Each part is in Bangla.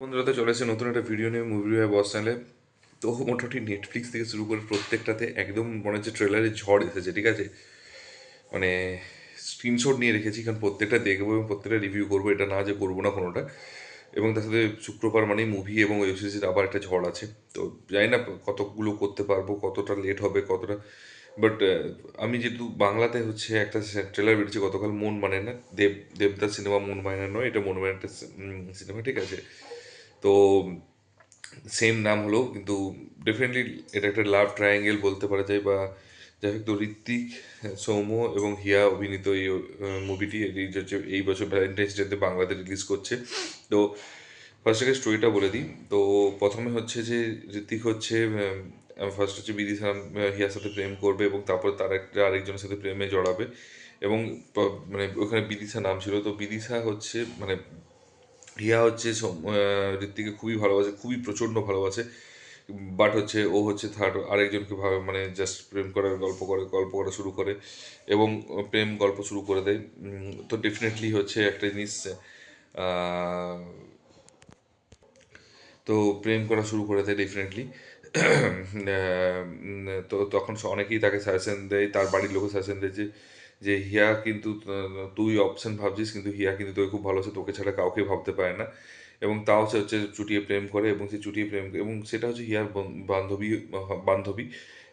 বন্ধুরা, তো চলে এসেছে নতুন একটা ভিডিও নিয়ে মুভি রিভিউ বস চ্যানেলে। তো মোটামুটি নেটফ্লিক্স থেকে শুরু করে প্রত্যেকটাতে একদম মনে হচ্ছে ট্রেলারের ঝড় এসেছে, ঠিক আছে। মানে স্ক্রিনশট নিয়ে রেখেছি, কারণ প্রত্যেকটা দেখবো এবং প্রত্যেকটা রিভিউ করবো, এটা না যে করবো না কোনোটা। এবং তার সাথে শুক্রবার মানেই মুভি এবং ওয়েব সিরিজের আবার একটা ঝড় আছে। তো জানি না কতগুলো করতে পারবো, কতটা লেট হবে, কতটা। বাট আমি যেহেতু বাংলাতে হচ্ছে একটা ট্রেলার বেরিয়েছে গতকাল, মন মানে না, দেবদাস সিনেমা, মন মানে না নয়, এটা মন মানে একটা সিনেমা, ঠিক আছে। তো সেম নাম হলো, কিন্তু ডেফিনেটলি এটা একটা লাভ ট্রায়াঙ্গেল বলতে পারা যায়, বা যাই হোক। তো ঋত্বিক, সৌম্য এবং হিয়া অভিনীত এই মুভিটি এই বছর ভ্যালেন্টাইন্স ডেতে বাংলাতে রিলিজ করছে। তো ফার্স্ট থেকে স্টোরিটা বলে দিই। তো প্রথমে হচ্ছে যে ঋত্বিক হচ্ছে ফার্স্ট হচ্ছে বিদিশা হিয়ার সাথে প্রেম করবে এবং তারপর তার একটা আরেকজনের সাথে প্রেমে জড়াবে। এবং মানে ওখানে বিদিশা নাম ছিল, তো বিদিশা হচ্ছে মানে রিয়া হচ্ছে ঋত্বিককে খুবই ভালোবাসে, খুবই প্রচণ্ড ভালোবাসে। বাট হচ্ছে ও হচ্ছে থার্ড আরেকজনকে ভাবে, মানে জাস্ট প্রেম করার গল্প করা শুরু করে এবং প্রেম গল্প শুরু করে দেয়। তো ডেফিনেটলি হচ্ছে একটা জিনিস, আহ, তো প্রেম করা শুরু করে দেয় ডেফিনেটলি। তো তখন অনেকেই তাকে সাজেশন দেয়, তার বাড়ির লোকও সাজেশন দেয় যে যে হিয়া কিন্তু তুই অপশন ভাবছিস, কিন্তু হিয়া কিন্তু তোকে খুব ভালোবাসে, তোকে ছাড়া কাউকে ভাবতে পারে না। এবং তাও সে হচ্ছে চুটিয়ে প্রেম করে, এবং সে চুটিয়ে প্রেম এবং সেটা হচ্ছে হিয়ার বান্ধবী বান্ধবী।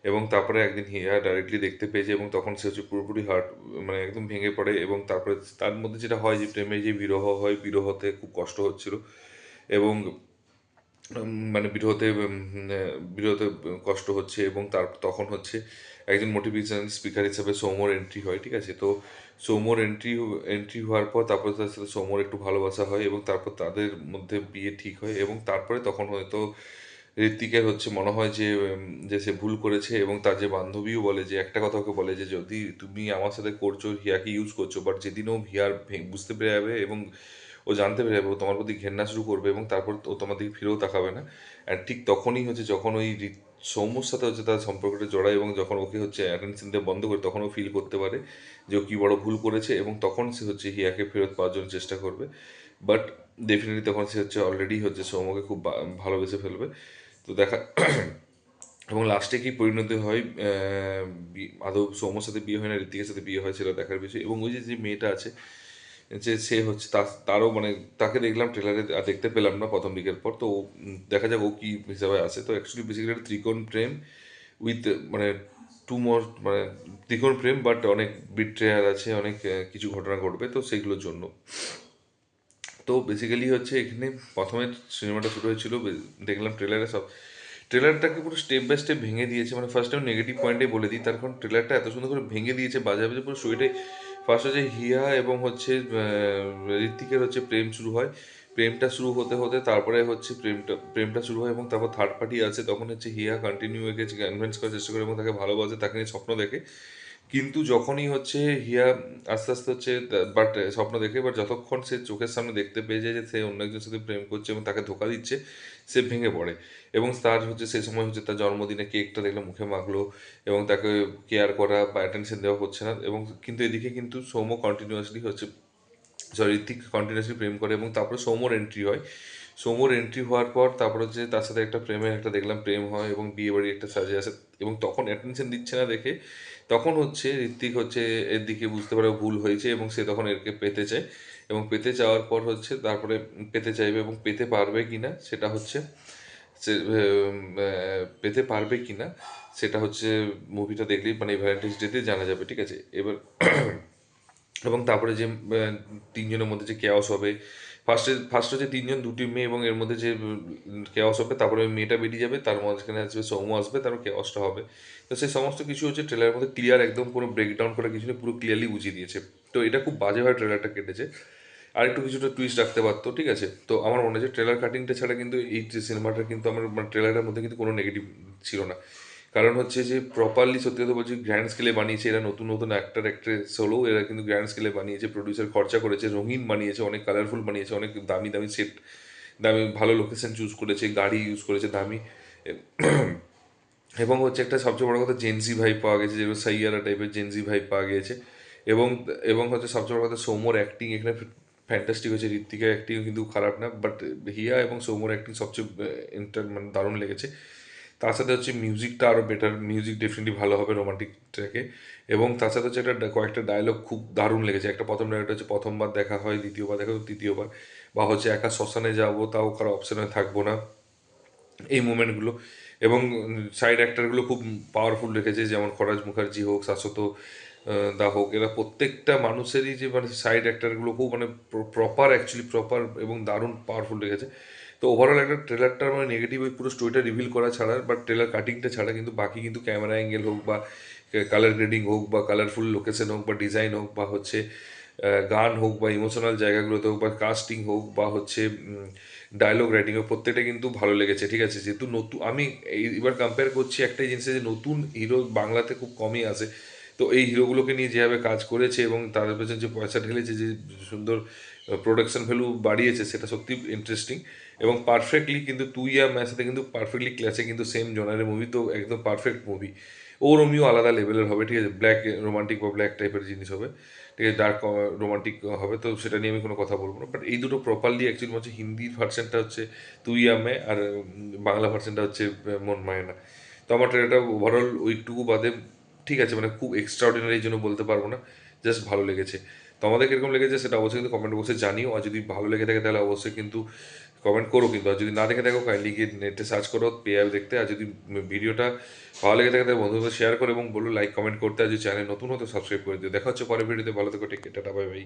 এবং তারপরে একদিন হিয়া ডাইরেক্টলি দেখতে পেয়েছে এবং তখন সে হচ্ছে পুরোপুরি হার্ট, মানে একদম ভেঙে পড়ে। এবং তারপরে তার মধ্যে যেটা হয় যে প্রেমে যে বিরহ হয়, বিরহতে খুব কষ্ট হচ্ছিল। এবং মানে বিরোধে কষ্ট হচ্ছে। এবং তখন হচ্ছে একজন মোটিভেশন স্পিকার হিসেবে সৌম্যর এন্ট্রি হয়, ঠিক আছে। তো সৌম্যর এন্ট্রি হওয়ার পর তারপরে তার সাথে সৌম্যর একটু ভালোবাসা হয় এবং তারপর তাদের মধ্যে বিয়ে ঠিক হয়। এবং তারপরে তখন হয়তো ঋত্বিকের হচ্ছে মনে হয় যে যে সে ভুল করেছে, এবং তার যে বান্ধবীও বলে, যে একটা কথা ওকে বলে যে যদি তুমি আমার সাথে করছো, হিয়াকে ইউজ করছো, বাট যেদিন ও হিয়ার বুঝতে পেরে যাবে এবং ও জানতে পেরে যাবে, ও তোমার প্রতি ঘেন্না শুরু করবে এবং তারপর ও তোমার দিকে ফিরেও তাকাবে না। অ্যান্ড ঠিক তখনই হচ্ছে যখন ওই সৌম্যর সাথে হচ্ছে তার সম্পর্কটা জড়ায় এবং যখন ওকে হচ্ছে অ্যাটেনশন দেওয়া বন্ধ করে, তখন ও ফিল করতে পারে যে ও কী বড় ভুল করেছে, এবং তখন সে হচ্ছে হিয়াকে ফেরত পাওয়ার জন্য চেষ্টা করবে। বাট ডেফিনেটলি তখন সে হচ্ছে অলরেডি হচ্ছে সৌম্যকে খুব ভালোবেসে ফেলবে। তো দেখা এবং লাস্টে কি পরিণতি হয়, আদৌ সৌম্যর সাথে বিয়ে হয় না ঋতিকের সাথে বিয়ে হয়, সেটা দেখার বিষয়। এবং ওই যে যে মেয়েটা আছে, যে সে হচ্ছে তারও মানে তাকে দেখলাম ট্রেলারে, দেখতে পেলাম না প্রথম দিকের পর। তো দেখা যাক ও কী হিসাবে আসে। তো অ্যাকচুয়ালি বেসিক্যালি ত্রিকোণ প্রেম উইথ মানে টু মোর, মানে ত্রিকোণ প্রেম, বাট অনেক বিট্রেয়ার আছে, অনেক কিছু ঘটনা ঘটবে তো সেইগুলোর জন্য। তো বেসিক্যালি হচ্ছে এখানে প্রথমে সিনেমাটা শুরু হয়েছিল, দেখলাম ট্রেলারে সব ট্রেলারটাকে পুরো স্টেপ বাই স্টেপ ভেঙে দিয়েছে। মানে ফার্স্ট টাইম নেগেটিভ পয়েন্টেই বলে দিই, তার কারণ ট্রেলারটা এত সুন্দর করে ভেঙে দিয়েছে, বাজে বাজে পুরো স্টোরিটাই। ফার্স্ট হচ্ছে হিয়া এবং হচ্ছে ঋত্বিকের হচ্ছে প্রেম শুরু হয়। প্রেমটা শুরু হতে হতে তারপরে হচ্ছে প্রেমটা শুরু হয় এবং তারপর থার্ড পার্টি আছে, তখন হচ্ছে হিয়া কন্টিনিউ একে কনভিন্স করার চেষ্টা করে এবং তাকে ভালোবাসে, তাকে নিয়ে স্বপ্ন দেখে। কিন্তু যখনই হচ্ছে হিয়া আস্তে আস্তে হচ্ছে, বাট স্বপ্ন দেখে, বাট যতক্ষণ সে চোখের সামনে দেখতে পেয়ে যায় যে সে অন্য একজনের সাথে প্রেম করছে এবং তাকে ধোকা দিচ্ছে, সে ভেঙে পড়ে। এবং তার হচ্ছে সেই সময় হচ্ছে তার জন্মদিনে কেকটা দেখলে মুখে মাখলো এবং তাকে কেয়ার করা বা অ্যাটেনশন দেওয়া হচ্ছে না। এবং কিন্তু এদিকে কিন্তু সৌম্য কন্টিনিউয়াসলি হচ্ছে, সরি, ঋত্বিক কন্টিনিউয়াসলি প্রেম করে। এবং তারপরে সৌম্যর এন্ট্রি হয়। সৌম্যর এন্ট্রি হওয়ার পর তারপর হচ্ছে তার সাথে একটা প্রেমের একটা দেখলাম প্রেম হয় এবং বিয়ে বাড়ি একটা সাজে আসে। এবং তখন অ্যাটেনশন দিচ্ছে না দেখে, তখন হচ্ছে ঋত্বিক হচ্ছে এর দিকে বুঝতে পারে ভুল হয়েছে এবং সে তখন এরকে পেতে চায়। এবং পেতে চাওয়ার পর হচ্ছে তারপরে পেতে চাইবে এবং পেতে পারবে কিনা সেটা হচ্ছে সে পেতে পারবে কিনা সেটা হচ্ছে মুভিটা দেখলেই, মানে ভ্যালেন্টাইন্স ডেতে জানা যাবে, ঠিক আছে। এবার এবং তারপরে যে তিনজনের মধ্যে যে কেওস হবে, ফার্স্ট হচ্ছে তিনজন, দুটি মেয়ে, এবং এর মধ্যে যে কেওস হবে, তারপরে ওই মেয়েটা বেরিয়ে যাবে, তার মাঝখানে আসবে সৌম্য, আসবে, তারপর কেওসটা হবে। তো সেই সমস্ত কিছু হচ্ছে ট্রেলারের মধ্যে ক্লিয়ার, একদম পুরো ব্রেকডাউন করে কিছু নেই, পুরো ক্লিয়ারলি বুঝিয়ে দিয়েছে। তো এটা খুব বাজেভাবে ট্রেলারটা কেটেছে, আর একটু কিছুটা টুইস্ট রাখতে পারতো, ঠিক আছে। তো আমার মনে হচ্ছে ট্রেলার কাটিংটা ছাড়া কিন্তু এই যে সিনেমাটা কিন্তু আমার, মানে ট্রেলারের মধ্যে কিন্তু কোনো নেগেটিভ ছিল না। কারণ হচ্ছে যে প্রপারলি, সত্যি কথা বলছি, গ্র্যান্ড স্কেলে বানিয়েছে এরা, নতুন নতুন অ্যাক্টর অ্যাক্ট্রেস হলেও এরা কিন্তু গ্র্যান্ড স্কেলে বানিয়েছে, প্রডিউসার খরচা করেছে, রঙিন বানিয়েছে, অনেক কালারফুল বানিয়েছে, অনেক দামি দামি সেট, দামি ভালো লোকেশন চুজ করেছে, গাড়ি ইউজ করেছে দামি। এবং হচ্ছে একটা সবচেয়ে বড় কথা, জেনজি ভাই পাওয়া গেছে, যেগুলো সাইয়ারা টাইপের জেনজি ভাই পাওয়া গিয়েছে। এবং এবং হচ্ছে সবচেয়ে বড় কথা, সৌম্যর অ্যাক্টিং এখানে ফ্যান্টাস্টিক হয়েছে, ঋত্বিকার অ্যাক্টিং কিন্তু খারাপ না, বাট হিয়া এবং সৌম্যর অ্যাক্টিং সবচেয়ে মানে দারুণ লেগেছে। তার সাথে হচ্ছে মিউজিকটা আরও বেটার, মিউজিক ডেফিনেটলি ভালো হবে রোমান্টিক ট্র্যাকে। এবং তার সাথে হচ্ছে একটা কয়েকটা ডায়লগ খুব দারুণ লেগেছে। একটা প্রথম ডায়লগটা হচ্ছে, প্রথমবার দেখা হয়, দ্বিতীয়বার দেখা হয়, তৃতীয়বার, বা হচ্ছে একা শ্মশানে যাবো তাও কারো অপশনে থাকবো না, এই মুমেন্টগুলো। এবং সাইড অ্যাক্টারগুলো খুব পাওয়ারফুল রেখেছে, যেমন খরাজ মুখার্জি হোক, শাশ্বত দা হোক, এরা প্রত্যেকটা মানুষেরই যে মানে সাইড অ্যাক্টারগুলো খুব মানে প্রপার, অ্যাকচুয়ালি প্রপার এবং দারুণ পাওয়ারফুল রেখেছে। তো ওভারঅল একটা ট্রেলারটার মানে নেগেটিভ ওই পুরো স্টোরিটা রিভিল করা ছাড়া, বা ট্রেলার কাটিংটা ছাড়া, কিন্তু বাকি কিন্তু ক্যামেরা অ্যাঙ্গেল হোক, বা কালার গ্রেডিং হোক, বা কালারফুল লোকেশন হোক, বা ডিজাইন হোক, বা হচ্ছে গান হোক, বা ইমোশনাল জায়গাগুলোতে হোক, বা কাস্টিং হোক, বা হচ্ছে ডায়লগ রাইটিং হোক, প্রত্যেকটা কিন্তু ভালো লেগেছে। ঠিক আছে, যেহেতু নতুন, আমি এবার কম্পেয়ার করছি একটাই জিনিসে, যে নতুন হিরো বাংলাতে খুব কমই আসে। তো এই হিরোগুলোকে নিয়ে যেভাবে কাজ করেছে এবং তাদের পেছনে যে পয়সা ঢেলেছে, যে সুন্দর প্রোডাকশন ভ্যালু বাড়িয়েছে, সেটা সত্যি ইন্টারেস্টিং। এবং পারফেক্টলি কিন্তু তুই আর মেয়ের সাথে কিন্তু পারফেক্টলি ক্লাসে, কিন্তু সেম জনারের মুভি, তো একদম পারফেক্ট মুভি। ও রোমিও আলাদা লেভেলের হবে, ঠিক আছে, ব্ল্যাক রোমান্টিক বা ব্ল্যাক টাইপের জিনিস হবে, ঠিক আছে, ডার্ক রোমান্টিক হবে, তো সেটা নিয়ে আমি কোনো কথা বলবো না। বাট এই দুটো প্রপারলি অ্যাকচুয়ালি হচ্ছে, হিন্দি ভার্সনটা হচ্ছে তুই আমে, আর বাংলা ভার্সনটা হচ্ছে মন মায় না। তো আমার ট্রেলারটা ওভারঅল ওইটুকু বাদে ঠিক আছে, মানে খুব এক্সট্রা অর্ডিনারি জন্য বলতে পারবো না, জাস্ট ভালো লেগেছে। তো আমাদের কিরকম লেগেছে সেটা অবশ্যই কিন্তু কমেন্ট বক্সে জানিও, আর যদি ভালো লেগে থাকে তাহলে অবশ্যই কিন্তু কমেন্ট করো কিন্তু, আর যদি না দেখে থাকো কাইন্ডলি গিয়ে নেটে সার্চ করো পেয়ে দেখতে। আর যদি ভিডিওটা ভালো লেগে থাকে তাহলে বন্ধুদের শেয়ার করো এবং বলো লাইক কমেন্ট করতে, আর যদি চ্যানেল নতুন হতো সাবস্ক্রাইব করে দিও। দেখা হচ্ছে পরের ভিডিওতে, ভালো থেকো, take care, tata, bye by.